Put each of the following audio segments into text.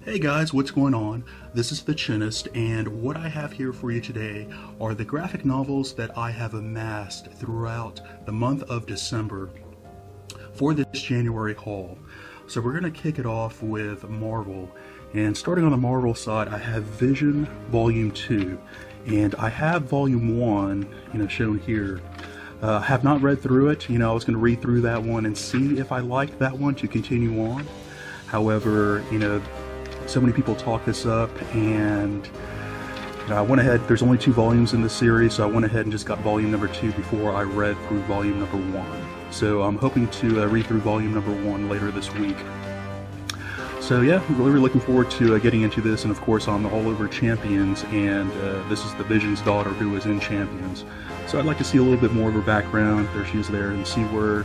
Hey guys, what's going on? This is the Chinist, and what I have here for you today are the graphic novels that I have amassed throughout the month of December for this January haul. So we're going to kick it off with Marvel, and starting on the Marvel side, I have Vision Volume 2, and I have Volume 1, shown here. I have not read through it. I was going to read through that one and see if I liked that one to continue on. However, so many people talk this up, and I went ahead. There's only 2 volumes in this series, so I went ahead and just got volume number 2 before I read through volume number 1. So I'm hoping to read through volume number 1 later this week. So yeah, really looking forward to getting into this, and of course I'm all over Champions, and this is the Vision's daughter who is in Champions. So I'd like to see a little bit more of her background. There she is there, and see where,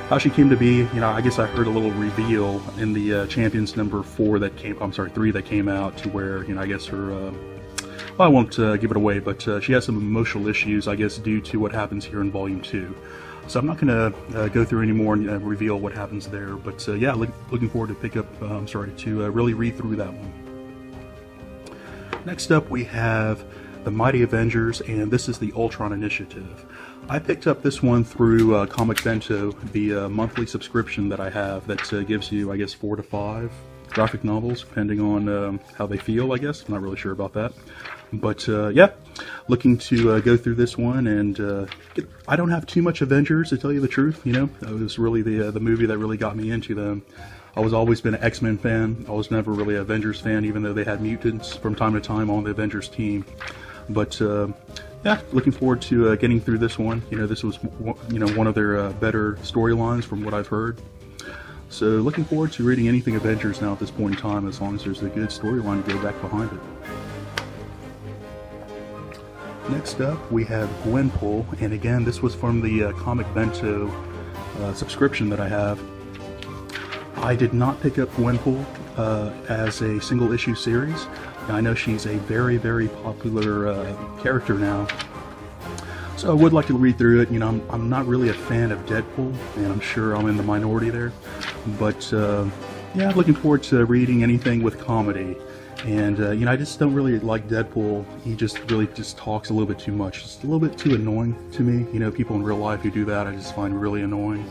how she came to be. I guess I heard a little reveal in the Champions number 3 that came out, to where, I guess her, well, I won't give it away, but she has some emotional issues, I guess, due to what happens here in Volume 2. So I'm not going to go through any more and reveal what happens there, but yeah, looking forward to really read through that one. Next up, we have the Mighty Avengers, and this is the Ultron Initiative. I picked up this one through Comic Bento, the monthly subscription that I have that gives you, I guess, 4 to 5 graphic novels, depending on how they feel, I guess. I'm not really sure about that. But yeah, looking to go through this one, and I don't have too much Avengers, to tell you the truth. It was really the movie that really got me into them. I was always been an X-Men fan. I was never really an Avengers fan, even though they had mutants from time to time on the Avengers team. But yeah, looking forward to getting through this one. This was one of their better storylines from what I've heard. So looking forward to reading anything Avengers now at this point in time, as long as there's a good storyline to go back behind it. Next up, we have Gwenpool, and again, this was from the Comic Bento subscription that I have. I did not pick up Gwenpool as a single issue series. I know she's a very, very popular character now, so I would like to read through it. I'm not really a fan of Deadpool, and I'm sure I'm in the minority there, but yeah, looking forward to reading anything with comedy. And I just don't really like Deadpool. He just really talks a little bit too much. It's a little bit too annoying to me. People in real life who do that, I just find really annoying.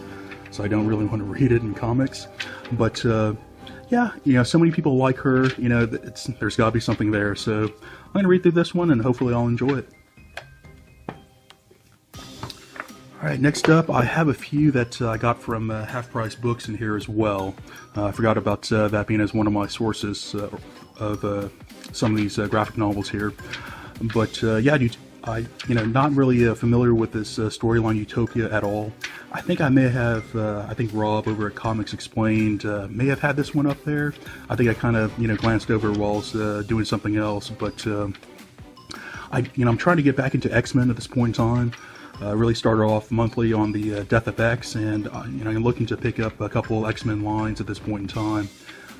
So I don't really want to read it in comics. But yeah, so many people like her. There's got to be something there. So I'm going to read through this one, and hopefully I'll enjoy it. Alright, next up, I have a few that I got from Half Price Books in here as well. I forgot about that being as one of my sources of some of these graphic novels here. But yeah, I'm not really familiar with this storyline Utopia at all. I think I may have, I think Rob over at Comics Explained may have had this one up there. I think I kind of, glanced over while I was doing something else. But I'm trying to get back into X-Men at this point in time. Really started off monthly on the Death of X, and I'm looking to pick up a couple X-Men lines at this point in time.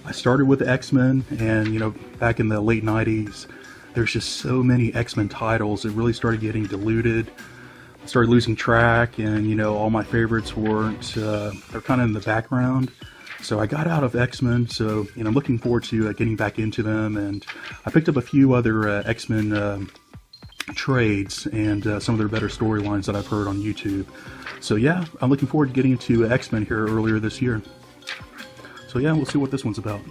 I started with X-Men, and back in the late 90s, there's just so many X-Men titles. It really started getting diluted. I started losing track, and all my favorites weren't. They're kind of in the background. So I got out of X-Men. So I'm looking forward to getting back into them, and I picked up a few other X-Men trades and some of their better storylines that I've heard on YouTube. So yeah, I'm looking forward to getting into X-Men here earlier this year. So yeah, we'll see what this one's about.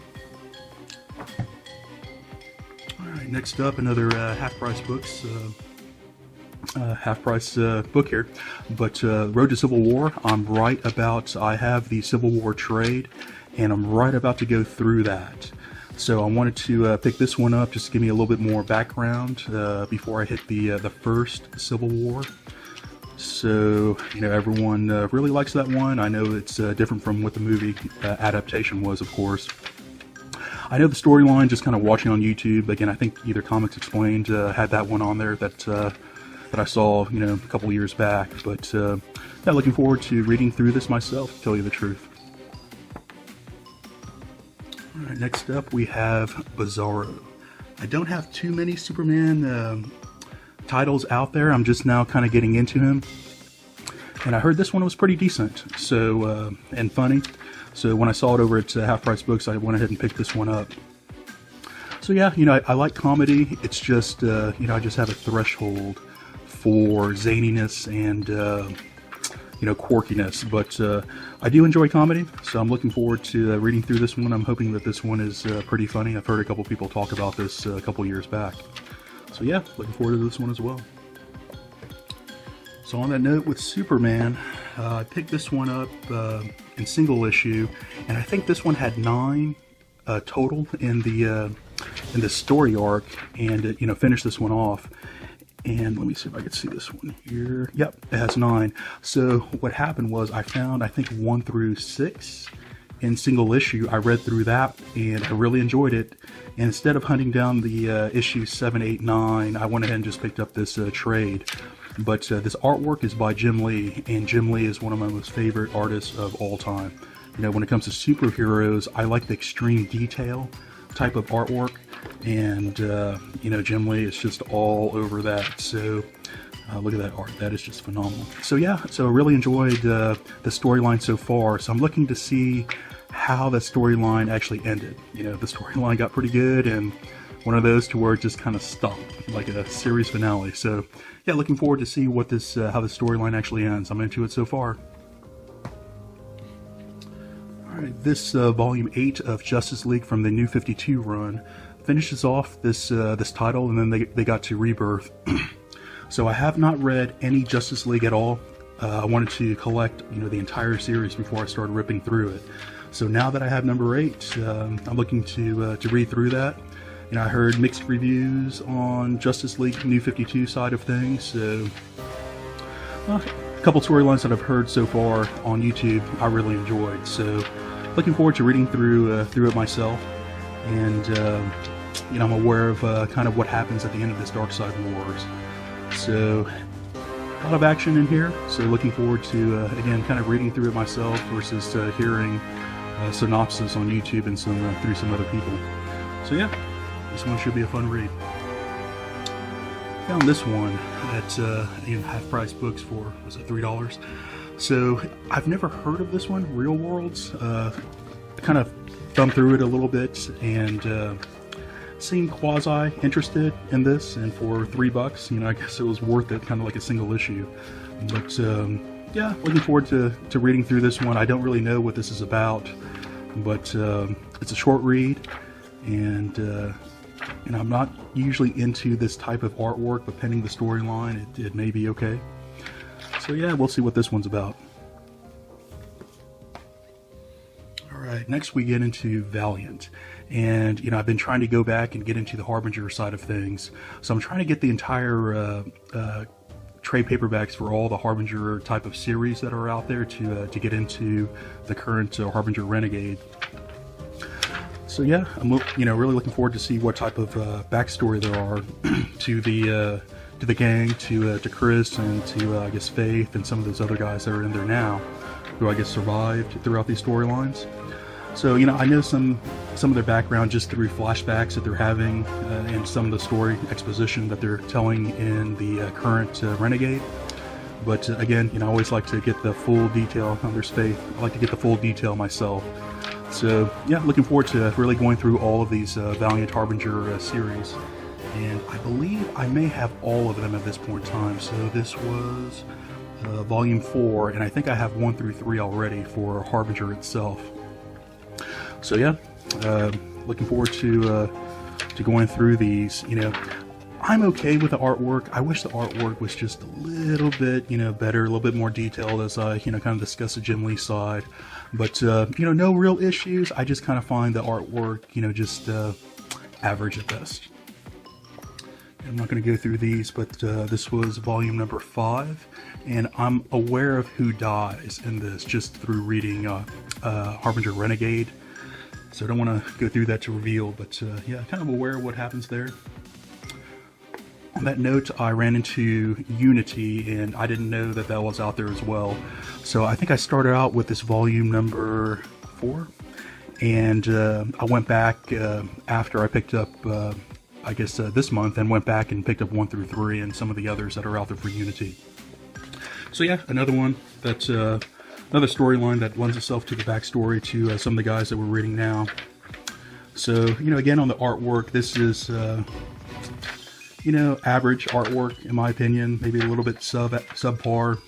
Alright, next up, another Half Price Books book here. But Road to Civil War, I have the Civil War trade, and I'm right about to go through that. So I wanted to pick this one up just to give me a little bit more background before I hit the first Civil War. So, everyone really likes that one. I know it's different from what the movie adaptation was, of course. I know the storyline, just kind of watching on YouTube. Again, I think either Comics Explained had that one on there that I saw, a couple years back. But yeah, looking forward to reading through this myself, to tell you the truth. Alright, next up we have Bizarro. I don't have too many Superman titles out there. I'm just now kind of getting into him. And I heard this one was pretty decent, so and funny. So when I saw it over at Half Price Books, I went ahead and picked this one up. So yeah, I like comedy. It's just, I just have a threshold for zaniness and, quirkiness. But I do enjoy comedy, so I'm looking forward to reading through this one. I'm hoping that this one is pretty funny. I've heard a couple people talk about this a couple years back. So yeah, looking forward to this one as well. So on that note, with Superman, I picked this one up in single issue, and I think this one had 9 total in the story arc, and finished this one off. And let me see if I can see this one here. Yep, it has 9. So what happened was I found, I think, 1 through 6 in single issue. I read through that, and I really enjoyed it. And instead of hunting down the issue 7, 8, 9, I went ahead and just picked up this trade. But this artwork is by Jim Lee, and Jim Lee is one of my most favorite artists of all time. When it comes to superheroes, I like the extreme detail type of artwork, and Jim Lee is just all over that. So look at that art, that is just phenomenal. So yeah, so I really enjoyed the storyline so far. So I'm looking to see how the storyline actually ended. The storyline got pretty good, and one of those to where it just kind of stopped, like a series finale. So yeah, looking forward to see what this how the storyline actually ends. I'm into it so far. Alright, this volume 8 of Justice League from the New 52 run finishes off this this title, and then they got to Rebirth. So I have not read any Justice League at all. I wanted to collect the entire series before I started ripping through it. So now that I have number 8, I'm looking to read through that. I heard mixed reviews on Justice League New 52 side of things, so a couple storylines that I've heard so far on YouTube I really enjoyed. So looking forward to reading through it myself, and I'm aware of kind of what happens at the end of this Darkseid Wars. So a lot of action in here. So looking forward to again kind of reading through it myself versus hearing synopsis on YouTube and through some other people. So yeah. This one should be a fun read. Found this one at Half Price Books for, was it $3? So I've never heard of this one, Real Worlds. I kind of thumbed through it a little bit and seemed quasi interested in this, and for $3, I guess it was worth it, kind of like a single issue. But yeah, looking forward to reading through this one. I don't really know what this is about, but it's a short read, and I'm not usually into this type of artwork, but pending the storyline, it may be okay. So yeah, we'll see what this one's about. Alright, next we get into Valiant. And, I've been trying to go back and get into the Harbinger side of things. So I'm trying to get the entire trade paperbacks for all the Harbinger type of series that are out there to get into the current Harbinger Renegade. So yeah, I'm really looking forward to see what type of backstory there are to the gang, to Chris, and to I guess Faith, and some of those other guys that are in there now, who I guess survived throughout these storylines. So I know some of their background just through flashbacks that they're having, and some of the story exposition that they're telling in the current Renegade. But again, I always like to get the full detail. There's Faith. I like to get the full detail myself. So yeah, looking forward to really going through all of these Valiant Harbinger series, and I believe I may have all of them at this point in time. So this was volume 4, and I think I have 1 through 3 already for Harbinger itself. So yeah, looking forward to going through these. I'm okay with the artwork. I wish the artwork was just a little bit, better, a little bit more detailed, as I, kind of discuss the Jim Lee side. But, no real issues. I just kind of find the artwork, just average at best. I'm not going to go through these, but this was volume number 5, and I'm aware of who dies in this just through reading Harbinger Renegade. So I don't want to go through that to reveal, but yeah, kind of aware of what happens there. On that note, I ran into Unity, and I didn't know that that was out there as well. So I think I started out with this volume number 4, and I went back after I picked up, I guess this month, and went back and picked up 1 through 3 and some of the others that are out there for Unity. So yeah, another one that another storyline that lends itself to the backstory to some of the guys that we're reading now. So, again, on the artwork, this is, average artwork, in my opinion. Maybe a little bit subpar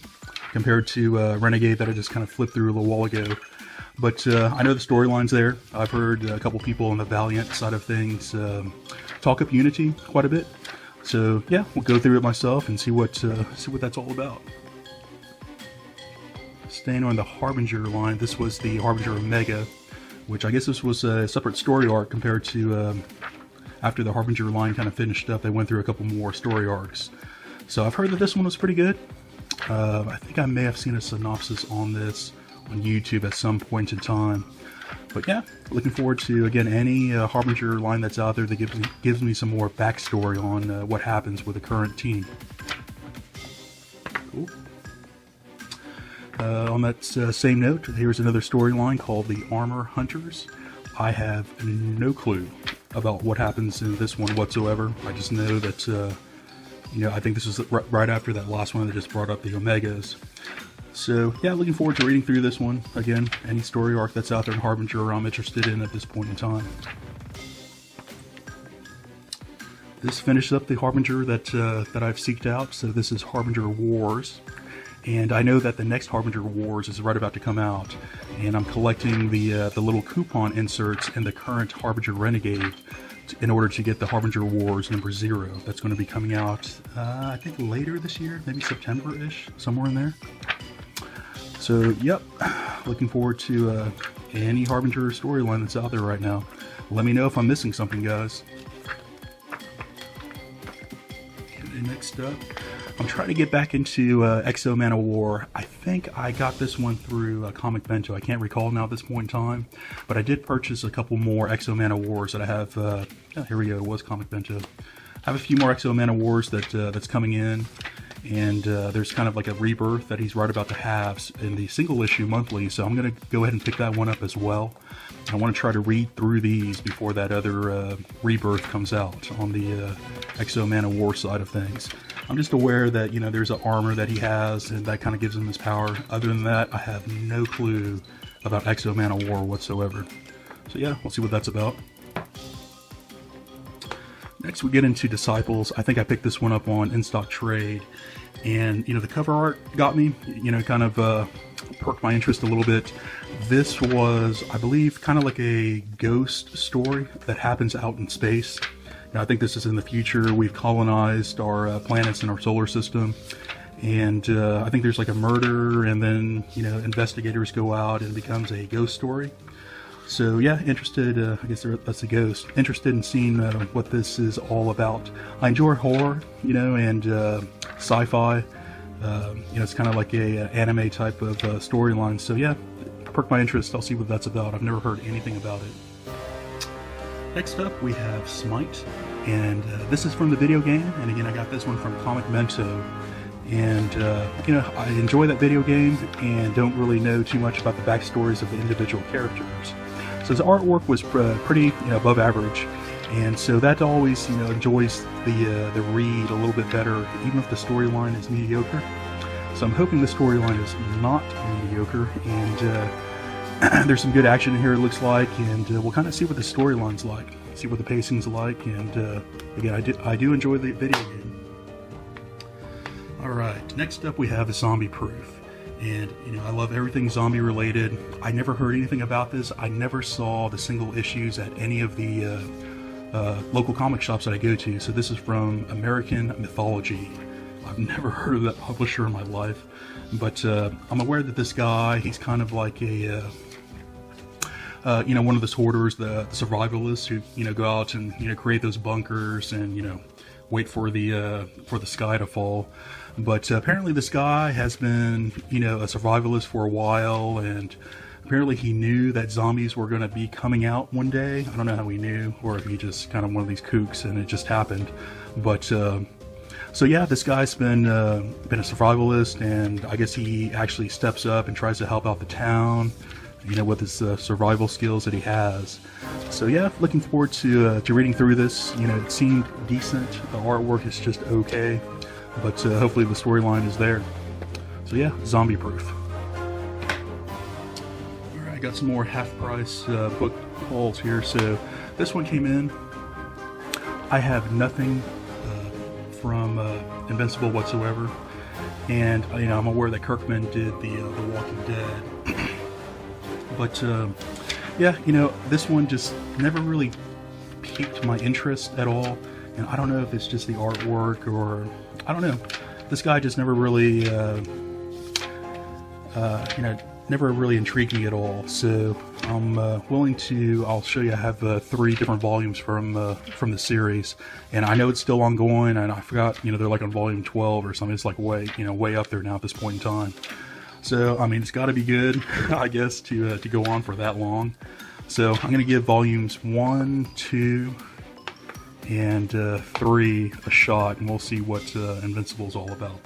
compared to Renegade that I just kind of flipped through a little while ago. But I know the storyline's there. I've heard a couple people on the Valiant side of things talk up Unity quite a bit. So yeah, we'll go through it myself and see what that's all about. Staying on the Harbinger line, this was the Harbinger of Mega, which I guess this was a separate story arc compared to after the Harbinger line kind of finished up. They went through a couple more story arcs. So I've heard that this one was pretty good. I think I may have seen a synopsis on this on YouTube at some point in time. But yeah, looking forward to, again, any Harbinger line that's out there that gives me some more backstory on what happens with the current team. Cool. On that same note, here's another storyline called the Armor Hunters. I have no clue about what happens in this one whatsoever. I just know that, I think this is right after that last one that just brought up the Omegas. So yeah, looking forward to reading through this one. Again, any story arc that's out there in Harbinger I'm interested in at this point in time. This finishes up the Harbinger that I've seeked out. So this is Harbinger Wars. And I know that the next Harbinger Wars is right about to come out. And I'm collecting the little coupon inserts in the current Harbinger Renegade in order to get the Harbinger Wars #0. That's going to be coming out, I think later this year, maybe September-ish, somewhere in there. So, yep, looking forward to any Harbinger storyline that's out there right now. Let me know if I'm missing something, guys. Okay, next up, I'm trying to get back into Exo Man of War. I think I got this one through Comic Bento. I can't recall now at this point in time, but I did purchase a couple more Exo Man of Wars that I have. Here we go. It was Comic Bento. I have a few more Exo Man of Wars that's coming in. And there's kind of like a rebirth that he's right about to have in the single issue monthly, so I'm going to go ahead and pick that one up as well. I want to try to read through these before that other rebirth comes out on the Exo Man of War side of things. I'm just aware that, there's an armor that he has, and that kind of gives him his power. Other than that, I have no clue about Exo Man of War whatsoever. So yeah, we'll see what that's about. Next we get into Disciples. I think I picked this one up on In-Stock Trade, and the cover art got me, kind of perked my interest a little bit. This was, I believe, kind of like a ghost story that happens out in space. I think this is in the future. We've colonized our planets in our solar system, and I think there's like a murder, and then investigators go out and it becomes a ghost story. So yeah, interested, I guess that's a ghost, interested in seeing what this is all about. I enjoy horror, and sci-fi. It's kind of like a anime type of storyline. So yeah, perked my interest. I'll see what that's about. I've never heard anything about it. Next up, we have Smite, and this is from the video game. And again, I got this one from Comic Bento. And I enjoy that video game and don't really know too much about the backstories of the individual characters. So his artwork was pretty above average, and so that always enjoys the read a little bit better, even if the storyline is mediocre. So I'm hoping the storyline is not mediocre, and there's some good action in here, it looks like, and we'll kind of see what the storyline's like, see what the pacing's like, and again, I do enjoy the video game. Alright, next up we have Zombie Proof. And, I love everything zombie related. I never heard anything about this. I never saw the single issues at any of the local comic shops that I go to. So this is from American Mythology. I've never heard of that publisher in my life. But I'm aware that this guy, he's kind of like a, one of those hoarders, the survivalists who, go out and, create those bunkers and, wait for the sky to fall. But apparently this guy has been, a survivalist for a while, and apparently he knew that zombies were going to be coming out one day. I don't know how he knew, or if he just kind of one of these kooks and it just happened. But so yeah, this guy's been a survivalist, and I guess he actually steps up and tries to help out the town, with his survival skills that he has. So yeah, looking forward to reading through this. It seemed decent. The artwork is just okay. But hopefully the storyline is there. So yeah, Zombie Proof. got some more half-price book hauls here. So this one came in. I have nothing from Invincible whatsoever, and I'm aware that Kirkman did the Walking Dead, but yeah, this one just never really piqued my interest at all, and I don't know if it's just the artwork or I don't know. This guy just never really never really intrigued me at all. So I'm willing to. I'll show you. I have 3 different volumes from the series, and I know it's still ongoing. And I forgot, they're like on volume 12 or something. It's like way up there now at this point in time. So I mean, it's got to be good, I guess, to go on for that long. So I'm gonna give volumes 1, 2, and 3 a shot, and we'll see what Invincible's all about.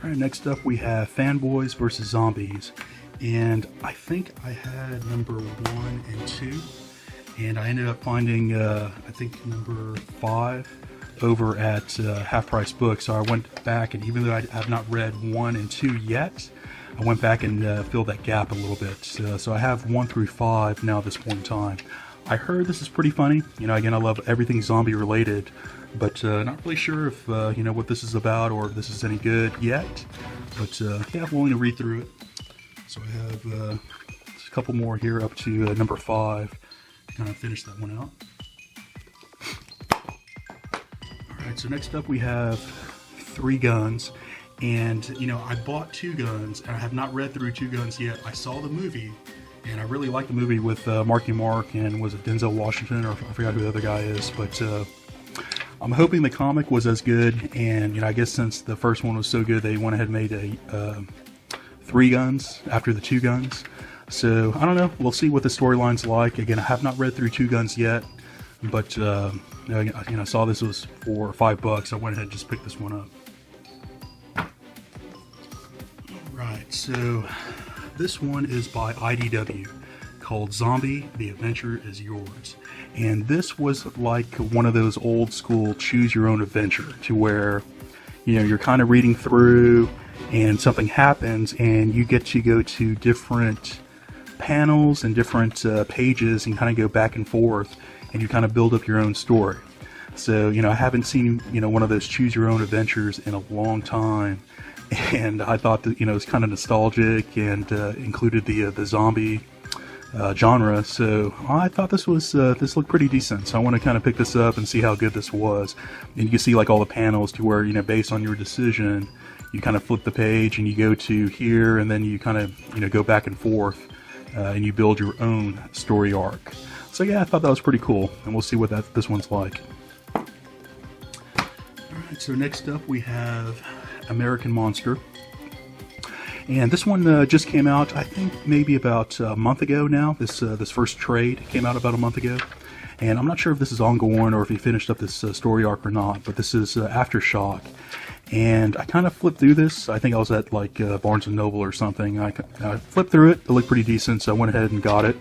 Alright, next up we have Fanboys vs. Zombies, and I think I had number 1 and 2, and I ended up finding I think number 5 over at Half Price Books. So I went back, and even though I have not read 1 and 2 yet, I went back and filled that gap a little bit. So I have 1 through 5 now at this point in time. I heard this is pretty funny. Again, I love everything zombie related, but not really sure if what this is about or if this is any good yet. But yeah, I'm willing to read through it. So I have a couple more here up to number 5 to kind of finish that one out. Alright, so next up we have 3 Guns. And I bought 2 Guns, and I have not read through 2 Guns yet. I saw the movie, and I really liked the movie with Marky Mark, and was it Denzel Washington, or I forgot who the other guy is. But I'm hoping the comic was as good, and I guess since the first one was so good, they went ahead and made a 3 Guns after the 2 Guns. So I don't know. We'll see what the storyline's like. Again, I have not read through 2 Guns yet, but I saw this was for $5. I went ahead and just picked this one up. Right, so this one is by IDW, called Zombie, The Adventure is Yours. And this was like one of those old school choose your own adventure, to where you're kind of reading through and something happens and you get to go to different panels and different pages and kind of go back and forth, and you kind of build up your own story. So I haven't seen one of those choose your own adventures in a long time. And I thought that it was kind of nostalgic and included the zombie genre. So I thought this looked pretty decent. So I want to kind of pick this up and see how good this was. And you can see like all the panels to where based on your decision, you kind of flip the page and you go to here, and then you kind of go back and forth, and you build your own story arc. So yeah, I thought that was pretty cool, and we'll see what this one's like. All right, so next up we have American Monster, and this one just came out, I think maybe about a month ago now. This first trade came out about a month ago, and I'm not sure if this is ongoing or if he finished up this story arc or not, but this is Aftershock. And I kind of flipped through this. I think I was at like Barnes & Noble or something. I flipped through it. It looked pretty decent, so I went ahead and got it.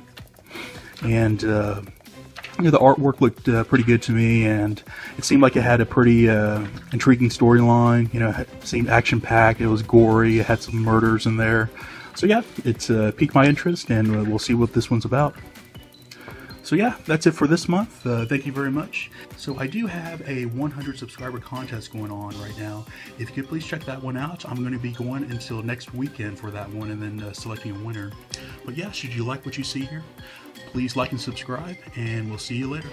And the artwork looked pretty good to me, and it seemed like it had a pretty intriguing storyline. It seemed action-packed. It was gory. It had some murders in there. So yeah, it's piqued my interest, and we'll see what this one's about. So yeah, that's it for this month. Thank you very much. So I do have a 100 subscriber contest going on right now. If you could please check that one out. I'm going to be going until next weekend for that one, and then selecting a winner. But yeah, should you like what you see here, please like and subscribe, and we'll see you later.